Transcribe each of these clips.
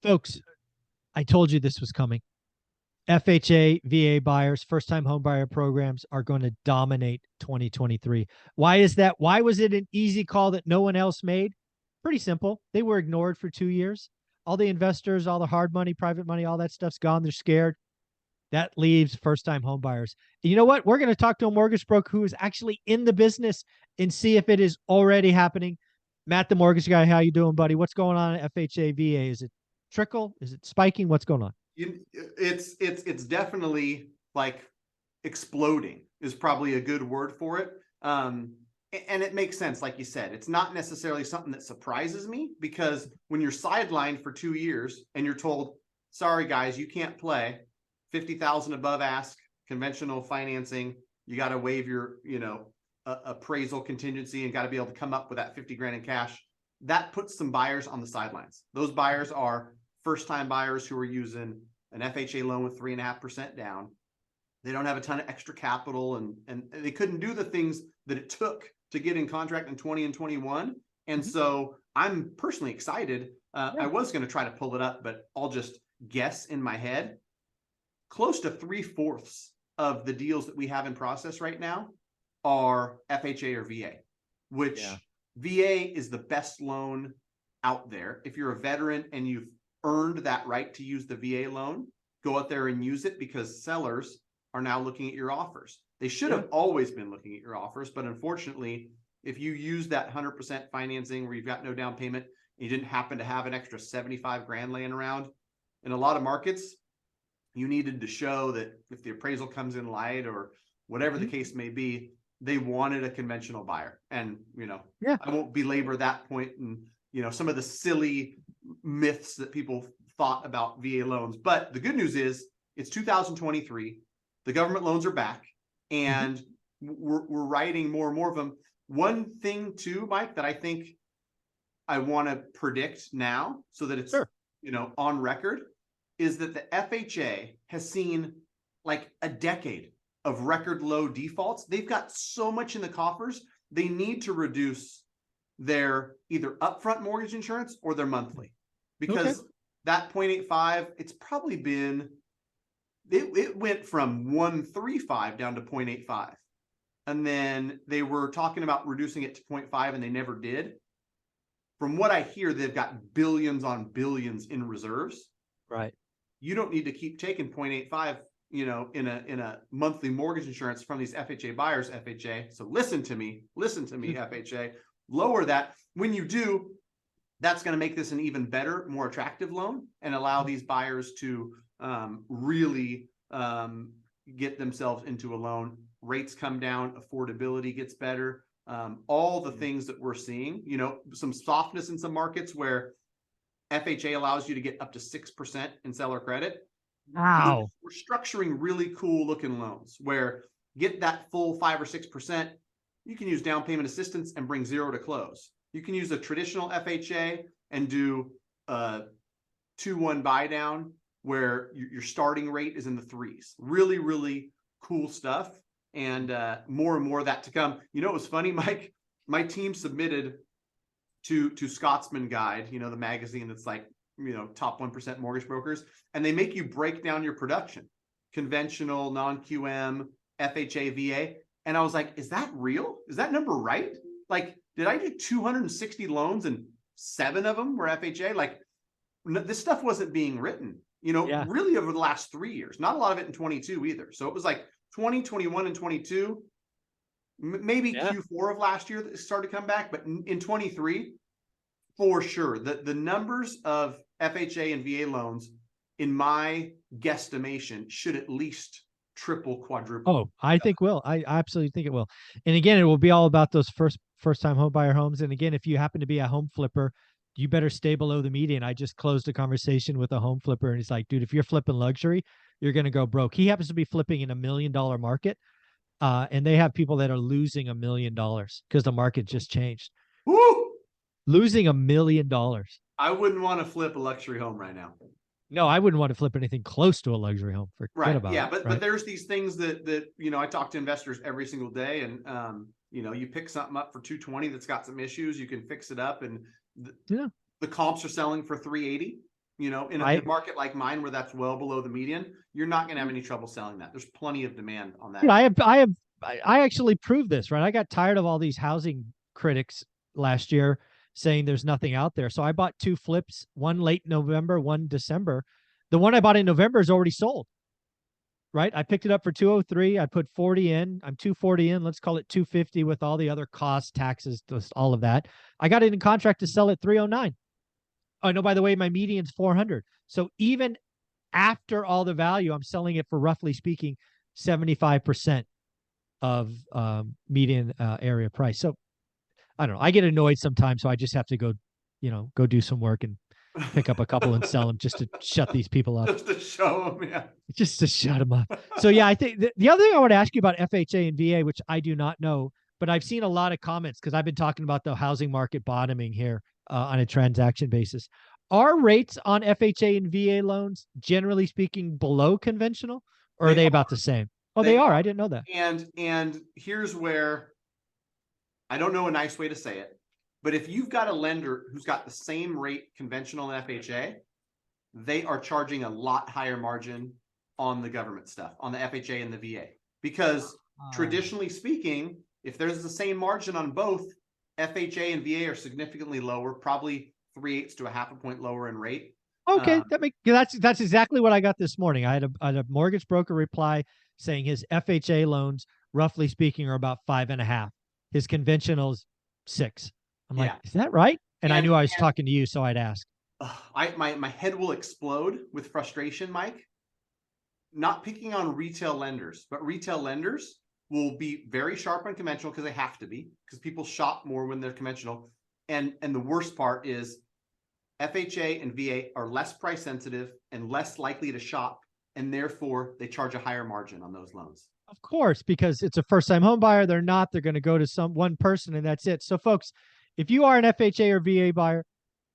Folks, I told you this was coming. FHA, VA buyers, first time home buyer programs are going to dominate 2023. Why is that? Why was it an easy call that no one else made? Pretty simple. They were ignored for 2 years. All the investors, all the hard money, private money, all that stuff's gone. They're scared. That leaves first time home buyers. You know what? We're going to talk to a mortgage broker who is actually in the business and see if it is already happening. Matt, the mortgage guy, how you doing, buddy? What's going on at FHA, VA? Is it trickle? Is it spiking? What's going on? It's definitely like exploding is probably a good word for it. And it makes sense, like you said. It's not necessarily something that surprises me, because when you're sidelined for 2 years and you're told, sorry guys, you can't play, 50,000 above ask, conventional financing, you got to waive your, appraisal contingency and got to be able to come up with that 50 grand in cash. That puts some buyers on the sidelines. Those buyers are first-time buyers who are using an FHA loan with 3.5% down. They don't have a ton of extra capital, and they couldn't do the things that it took to get in contract in 20 and 21. And so I'm personally excited. I was going to try to pull it up, but I'll just guess in my head. Close to 3/4 of the deals that we have in process right now are FHA or VA, which VA is the best loan out there. If you're a veteran and you've earned that right to use the VA loan, go out there and use it, because sellers are now looking at your offers. They should have always been looking at your offers, but unfortunately, if you use that 100% financing where you've got no down payment, and you didn't happen to have an extra 75 grand laying around, in a lot of markets, you needed to show that if the appraisal comes in light or whatever the case may be, they wanted a conventional buyer. And, I won't belabor that point and, some of the silly myths that people thought about VA loans. But the good news is it's 2023. The government loans are back, and we're writing more and more of them. One thing too, Mike, that I think I want to predict now, so that it's, on record, is that the FHA has seen like a decade of record low defaults. They've got so much in the coffers. They need to reduce their either upfront mortgage insurance or their monthly, because that 0.85, it's probably been, it went from 135 down to 0.85. And then they were talking about reducing it to 0.5 and they never did. From what I hear, they've got billions on billions in reserves. Right. You don't need to keep taking 0.85, in a monthly mortgage insurance from these FHA buyers, FHA. So listen to me, FHA, lower that. When you do, that's going to make this an even better, more attractive loan and allow these buyers to really get themselves into a loan. Rates come down, affordability gets better. All the things that we're seeing, some softness in some markets where FHA allows you to get up to 6% in seller credit. Wow. We're structuring really cool looking loans where get that full 5 or 6%. You can use down payment assistance and bring 0 to close. You can use a traditional FHA and do a 2-1 buy down where your starting rate is in the 3s. Really, really cool stuff. And more and more of that to come. It was funny, Mike, my team submitted to Scotsman Guide, the magazine that's like, top 1% mortgage brokers, and they make you break down your production, conventional, non-QM, FHA, VA. And I was like, is that real? Is that number right? Like, did I do 260 loans and 7 of them were FHA? Like, this stuff wasn't being written, really over the last 3 years, not a lot of it in 22 either. So it was like 2021 and 22, maybe Q4 of last year that started to come back, but in 23, for sure, the numbers of FHA and VA loans, in my guesstimation, should at least triple, quadruple. Oh, I think will. I absolutely think it will. And again, it will be all about those first time home buyer homes. And again, if you happen to be a home flipper, you better stay below the median. I just closed a conversation with a home flipper, and he's like, dude, if you're flipping luxury, you're going to go broke. He happens to be flipping in $1 million market. And they have people that are losing $1 million because the market just changed. Woo! Losing $1 million. I wouldn't want to flip a luxury home right now. No, I wouldn't want to flip anything close to a luxury home. Forget about it. But there's these things that I talk to investors every single day, and you pick something up for 220 that's got some issues, you can fix it up, and the comps are selling for 380. You know, in a market like mine where that's well below the median, you're not going to have any trouble selling that. There's plenty of demand on that. I actually proved this, right? I got tired of all these housing critics last year saying there's nothing out there. So I bought 2 flips, one late November, one December. The one I bought in November is already sold. Right? I picked it up for 203. I put 40 in. I'm 240 in. Let's call it 250 with all the other costs, taxes, just all of that. I got it in contract to sell at 309. Oh, no, by the way, my median's 400. So even after all the value, I'm selling it for, roughly speaking, 75% of median area price. So I don't know. I get annoyed sometimes, so I just have to go do some work and pick up a couple and sell them just to shut these people up. Just to show them, yeah. Just to shut them up. So yeah, I think the other thing I want to ask you about FHA and VA, which I do not know, but I've seen a lot of comments because I've been talking about the housing market bottoming here on a transaction basis. Are rates on FHA and VA loans, generally speaking, below conventional, or are they about the same? Oh, they are. I didn't know that. And here's where I don't know a nice way to say it, but if you've got a lender who's got the same rate conventional and FHA, they are charging a lot higher margin on the government stuff, on the FHA and the VA, because traditionally speaking, if there's the same margin on both, FHA and VA are significantly lower, probably 3/8 to a half a point lower in rate. Okay, that's exactly what I got this morning. I had a mortgage broker reply saying his FHA loans, roughly speaking, are about 5.5. His conventional's 6. I'm like, is that right? And I knew I was talking to you, so I'd ask. My head will explode with frustration, Mike. Not picking on retail lenders, but retail lenders will be very sharp on conventional because they have to be, because people shop more when they're conventional. And the worst part is FHA and VA are less price sensitive and less likely to shop, and therefore they charge a higher margin on those loans. Of course, because it's a first-time home buyer. They're going to go to one person and that's it. So folks, if you are an FHA or VA buyer,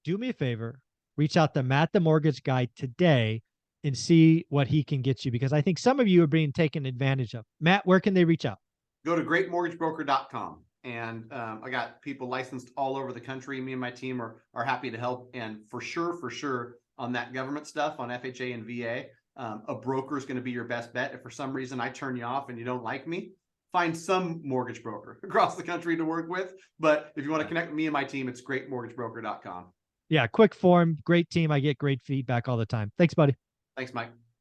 do me a favor, reach out to Matt the Mortgage Guy today and see what he can get you, because I think some of you are being taken advantage of. Matt, where can they reach out? Go to greatmortgagebroker.com. And I got people licensed all over the country. Me and my team are happy to help. And for sure, on that government stuff, on FHA and VA, a broker is going to be your best bet. If for some reason I turn you off and you don't like me, find some mortgage broker across the country to work with. But if you want to connect with me and my team, it's greatmortgagebroker.com. Yeah, quick form, great team. I get great feedback all the time. Thanks, buddy. Thanks, Mike.